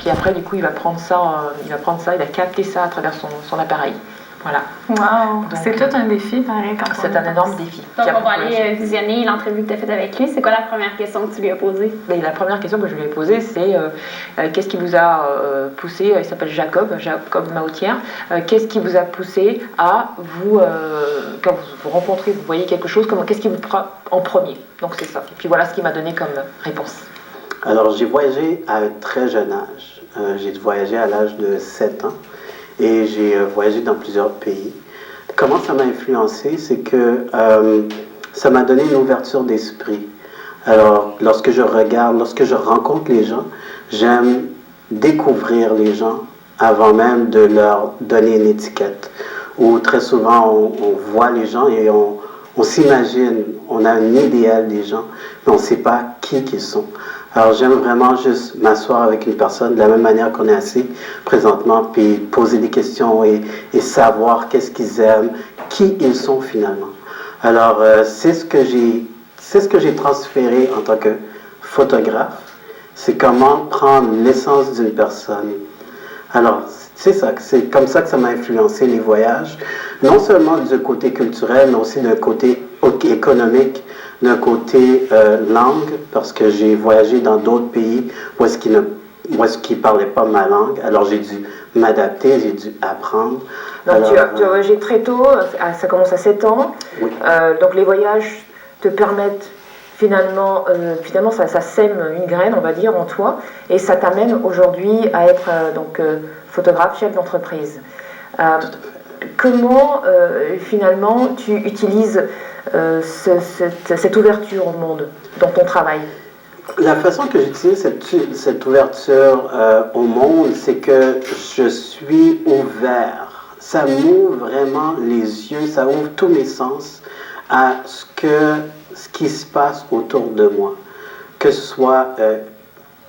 puis après, du coup, il va capter ça à travers son appareil. Voilà. Wow! C'est tout un défi, pareil. C'est un énorme défi. Donc, on va aller visionner l'entrevue que tu as faite avec lui. C'est quoi la première question que tu lui as posée? La première question que je lui ai posée, c'est qu'est-ce qui vous a poussé, il s'appelle Jacob Mautière, qu'est-ce qui vous a poussé à vous, quand vous rencontrez, vous voyez quelque chose, qu'est-ce qui vous prend en premier? Donc c'est ça. Et puis voilà ce qu'il m'a donné comme réponse. Alors, j'ai voyagé à un très jeune âge. J'ai voyagé à l'âge de 7 ans. Et j'ai voyagé dans plusieurs pays. Comment ça m'a influencé? C'est que ça m'a donné une ouverture d'esprit. Alors, lorsque je rencontre les gens, j'aime découvrir les gens avant même de leur donner une étiquette. Ou très souvent, on voit les gens et on s'imagine, on a un idéal des gens, mais on ne sait pas qui ils sont. Alors, j'aime vraiment juste m'asseoir avec une personne de la même manière qu'on est assis présentement, puis poser des questions et savoir qu'est-ce qu'ils aiment, qui ils sont finalement. Alors, c'est ce que j'ai transféré en tant que photographe. C'est comment prendre l'essence d'une personne. Alors, c'est ça, c'est comme ça que ça m'a influencé les voyages, non seulement du côté culturel, mais aussi d'un côté économique, d'un côté langue, parce que j'ai voyagé dans d'autres pays où est-ce qu'ils ne parlaient pas ma langue, alors j'ai dû m'adapter, j'ai dû apprendre. Donc tu as voyagé très tôt, ça commence à 7 ans, oui. Donc les voyages te permettent finalement ça sème une graine, on va dire, en toi, et ça t'amène aujourd'hui à être photographe, chef d'entreprise. Comment finalement tu utilises cette ouverture au monde dans ton travail? La façon que j'utilise cette ouverture au monde, c'est que je suis ouvert. Ça m'ouvre vraiment les yeux, ça ouvre tous mes sens à ce qui se passe autour de moi. Que ce soit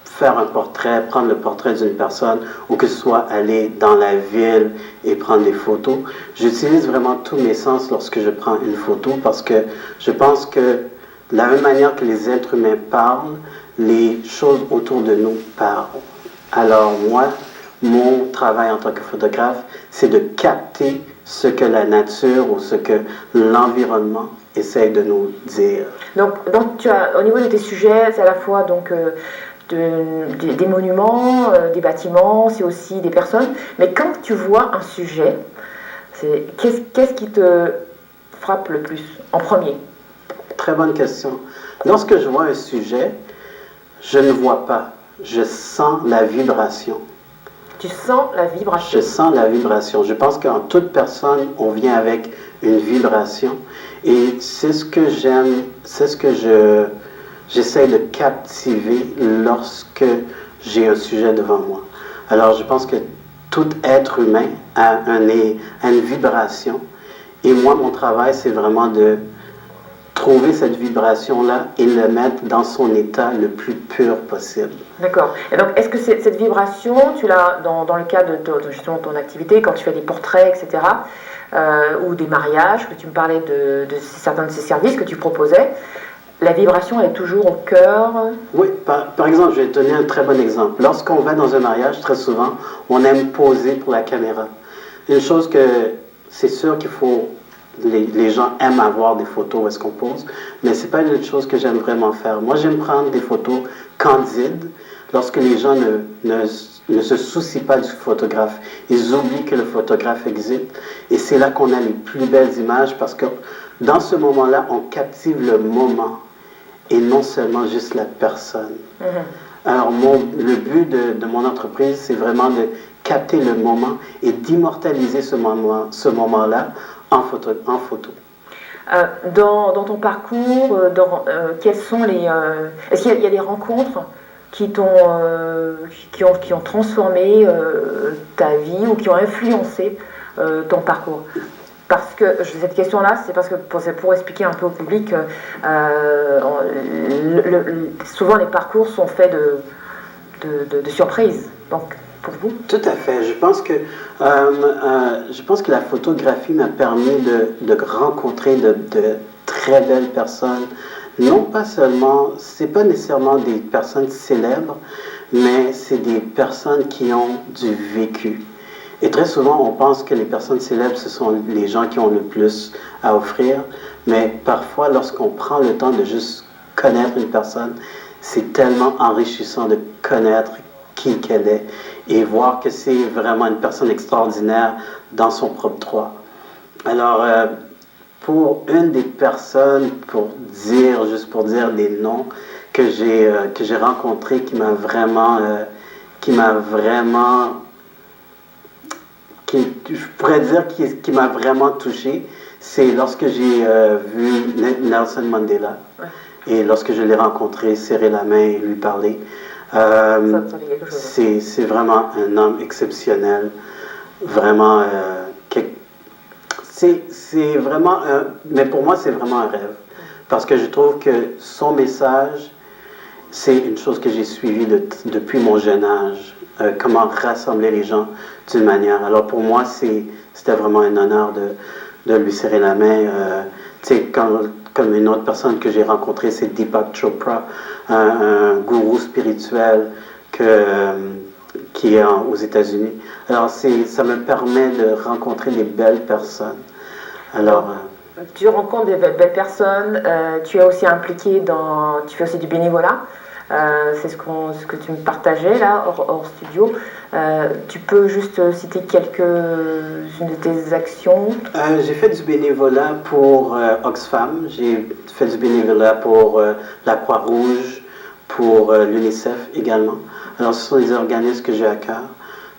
faire un portrait, prendre le portrait d'une personne, ou que ce soit aller dans la ville et prendre des photos. J'utilise vraiment tous mes sens lorsque je prends une photo parce que je pense que de la même manière que les êtres humains parlent, les choses autour de nous parlent. Alors moi, mon travail en tant que photographe, c'est de capter ce que la nature ou ce que l'environnement essaye de nous dire. Donc tu as, au niveau de tes sujets, c'est à la fois des monuments, des bâtiments, c'est aussi des personnes. Mais quand tu vois un sujet, qu'est-ce qui te frappe le plus en premier? Très bonne question. Lorsque je vois un sujet, je ne vois pas, je sens la vibration. Tu sens la vibration? Je sens la vibration. Je pense qu'en toute personne, on vient avec une vibration. Et c'est ce que j'aime, c'est ce que j'essaie de captiver lorsque j'ai un sujet devant moi. Alors, je pense que tout être humain a une vibration. Et moi, mon travail, c'est vraiment de trouver cette vibration-là et le mettre dans son état le plus pur possible. D'accord. Et donc, est-ce que cette vibration, tu l'as dans le cadre de justement ton activité, quand tu fais des portraits, etc., ou des mariages, que tu me parlais de certains de ces services que tu proposais, la vibration elle est toujours au cœur? Oui, par exemple, je vais te donner un très bon exemple. Lorsqu'on va dans un mariage, très souvent, on aime poser pour la caméra. Une chose que c'est sûr qu'il faut... Les gens aiment avoir des photos où est-ce qu'on pose, mais ce n'est pas une chose que j'aime vraiment faire. Moi, j'aime prendre des photos candides lorsque les gens ne se soucient pas du photographe. Ils oublient que le photographe existe et c'est là qu'on a les plus belles images parce que dans ce moment-là, on captive le moment et non seulement juste la personne. Mm-hmm. Alors, le but de mon entreprise, c'est vraiment de capter le moment et d'immortaliser ce moment-là en photo. Dans ton parcours, quels sont les... est-ce qu'il y a des rencontres qui ont transformé ta vie ou qui ont influencé ton parcours? Parce que cette question-là, c'est parce que pour expliquer un peu au public, souvent les parcours sont faits de surprises. Donc, pour vous? Tout à fait. Je pense que la photographie m'a permis de rencontrer de très belles personnes. Non pas seulement, c'est pas nécessairement des personnes célèbres, mais c'est des personnes qui ont du vécu. Et très souvent, on pense que les personnes célèbres, ce sont les gens qui ont le plus à offrir, mais parfois, lorsqu'on prend le temps de juste connaître une personne, c'est tellement enrichissant de connaître qui qu'elle est et voir que c'est vraiment une personne extraordinaire dans son propre droit. Alors, pour une des personnes, juste pour dire des noms que j'ai rencontrés, qui m'a vraiment, je pourrais dire qui m'a vraiment touché, c'est lorsque j'ai vu Nelson Mandela. Ouais. Et lorsque je l'ai rencontré, serrer la main et lui parler. C'est vraiment un homme exceptionnel. Vraiment, c'est vraiment mais pour moi, c'est vraiment un rêve. Parce que je trouve que son message, c'est une chose que j'ai suivie depuis mon jeune âge. Comment rassembler les gens d'une manière. Alors pour moi, c'était vraiment un honneur de lui serrer la main. Tu sais, comme une autre personne que j'ai rencontrée, c'est Deepak Chopra, un gourou spirituel qui est aux États-Unis. Alors, ça me permet de rencontrer des belles personnes. Alors, tu rencontres des belles personnes, tu es aussi impliqué tu fais aussi du bénévolat. C'est ce que tu me partageais là, hors studio. Tu peux juste citer quelques-unes de tes actions? J'ai fait du bénévolat pour Oxfam, j'ai fait du bénévolat pour la Croix-Rouge, pour l'UNICEF également. Alors ce sont des organismes que j'ai à cœur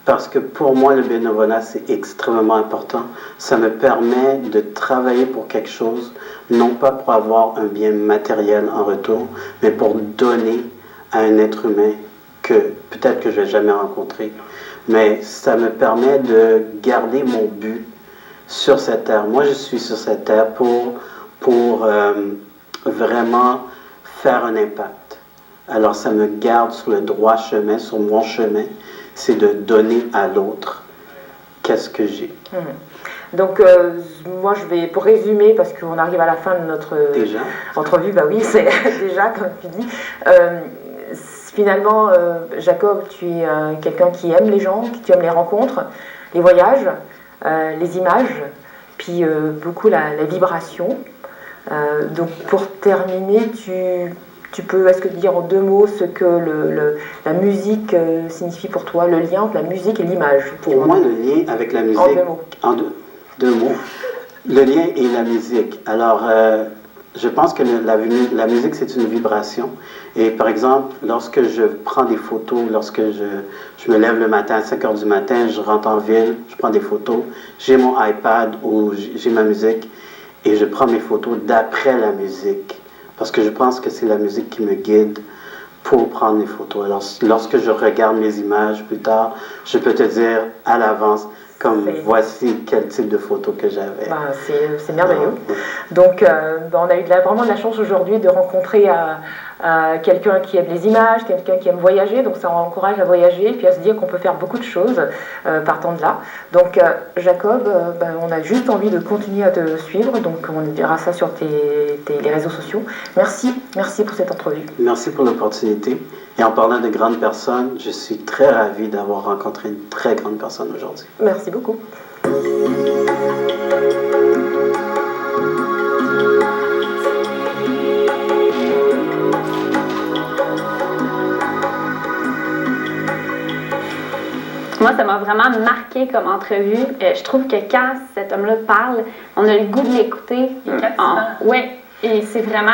parce que pour moi le bénévolat c'est extrêmement important. Ça me permet de travailler pour quelque chose, non pas pour avoir un bien matériel en retour, mais pour donner à un être humain que peut-être que je ne vais jamais rencontrer. Mais ça me permet de garder mon but sur cette terre. Moi, je suis sur cette terre pour vraiment faire un impact. Alors, ça me garde sur le droit chemin, sur mon chemin, c'est de donner à l'autre qu'est-ce que j'ai. Donc, moi, je vais, pour résumer, parce qu'on arrive à la fin de notre entrevue, bah oui, c'est déjà, comme tu dis. Finalement, Jacob, tu es quelqu'un qui aime les gens, qui aime les rencontres, les voyages, les images, puis beaucoup la vibration. Donc, pour terminer, tu peux, est-ce que dire en 2 mots ce que la musique signifie pour toi, le lien entre la musique et l'image? Pour moi, le lien avec la musique... En 2 mots. En deux mots. Le lien et la musique. Alors, je pense que la musique, c'est une vibration. Et par exemple, lorsque je prends des photos, lorsque je me lève le matin à 5 heures du matin, je rentre en ville, je prends des photos, j'ai mon iPad où j'ai ma musique et je prends mes photos d'après la musique. Parce que je pense que c'est la musique qui me guide pour prendre les photos. Alors, lorsque je regarde mes images plus tard, je peux te dire à l'avance, comme voici quel type de photo que j'avais. Bah, c'est merveilleux. Donc, on a eu vraiment de la chance aujourd'hui de rencontrer quelqu'un qui aime les images, quelqu'un qui aime voyager. Donc, ça encourage à voyager et puis à se dire qu'on peut faire beaucoup de choses partant de là. Donc, Jacob, on a juste envie de continuer à te suivre. Donc, on dira ça sur les réseaux sociaux. Merci pour cette entrevue. Merci pour l'opportunité. Et en parlant de grandes personnes, je suis très ravi d'avoir rencontré une très grande personne aujourd'hui. Merci beaucoup. Moi, ça m'a vraiment marqué comme entrevue. Je trouve que quand cet homme-là parle, on a le goût de l'écouter. Oui. Et c'est vraiment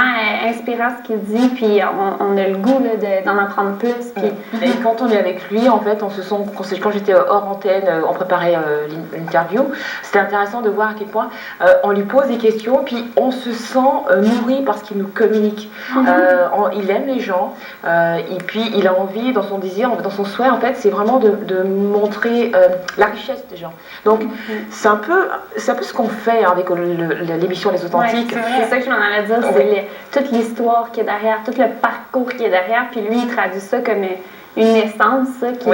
inspirant ce qu'il dit, puis on a le goût d'en apprendre plus. Puis... Et quand on est avec lui, en fait, on se sent, quand j'étais hors antenne, on préparait l'interview, c'était intéressant de voir à quel point on lui pose des questions, puis on se sent nourri parce qu'il nous communique. Il aime les gens, et puis il a envie, dans son désir, dans son souhait, en fait, c'est vraiment de montrer la richesse des gens. Donc, c'est un peu ce qu'on fait avec l'émission Les Authentiques. Ouais, c'est ça que je m'en allais dire, c'est toute l'histoire qui est derrière, tout le parcours qui est derrière, puis lui, il traduit ça comme une essence, comme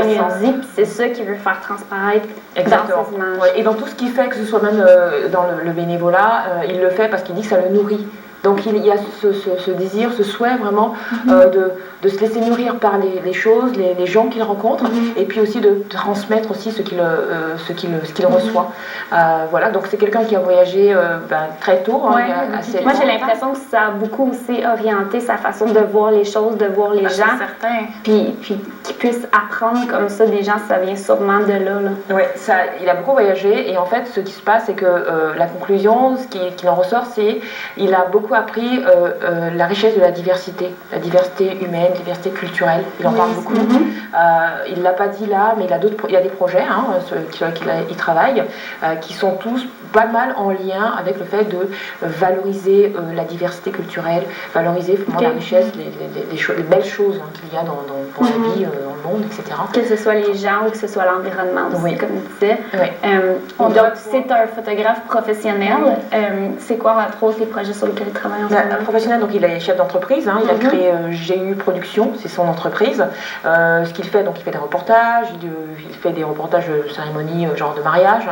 il dit, puis c'est ça qu'il veut faire transparaître dans ses images. Et dans tout ce qu'il fait, que ce soit même dans le bénévolat, il le fait parce qu'il dit que ça le nourrit. Donc il y a ce désir, ce souhait vraiment de se laisser nourrir par les choses, les gens qu'il rencontre, et puis aussi de transmettre aussi ce qu'il reçoit. Voilà, donc c'est quelqu'un qui a voyagé très tôt. Moi j'ai l'impression que ça a beaucoup aussi orienté sa façon de voir les choses, de voir les gens. C'est certain. Puis qu'il puisse apprendre comme ça des gens, ça vient sûrement de là. Oui, il a beaucoup voyagé, et en fait ce qui se passe, c'est que la conclusion, ce qui en ressort, c'est qu'il a beaucoup appris la richesse de la diversité humaine, la diversité culturelle. Il en parle beaucoup. Il ne l'a pas dit là, mais il y a des projets sur lesquels il travaille, qui sont tous pas mal en lien avec le fait de valoriser la diversité culturelle, valoriser la richesse, les belles choses qu'il y a dans la vie, dans le monde, etc. Que ce soit les gens ou que ce soit l'environnement aussi, comme tu disais. Donc, c'est un photographe professionnel. C'est quoi, entre autres, les projets sur lesquels il travaille en ce moment? Professionnel, donc il est chef d'entreprise. Il a créé GU Production, c'est son entreprise. Ce qu'il fait, donc il fait des reportages, il fait des reportages de cérémonies, genre de mariage,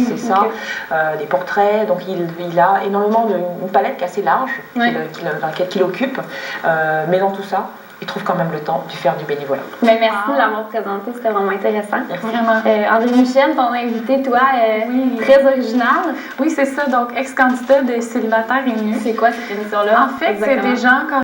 c'est ça, des portraits. Donc il a énormément une palette qui est assez large, dans laquelle il occupe. Mais dans tout ça, il trouve quand même le temps de faire du bénévolat. Mais merci de l'avoir présenté, c'était vraiment intéressant. Merci. Vraiment. André Michel, ton invité, toi, très original. Oui, c'est ça. Donc, ex-candidat de Célibataire et Nu. C'est quoi cette émission-là? En fait, c'est des gens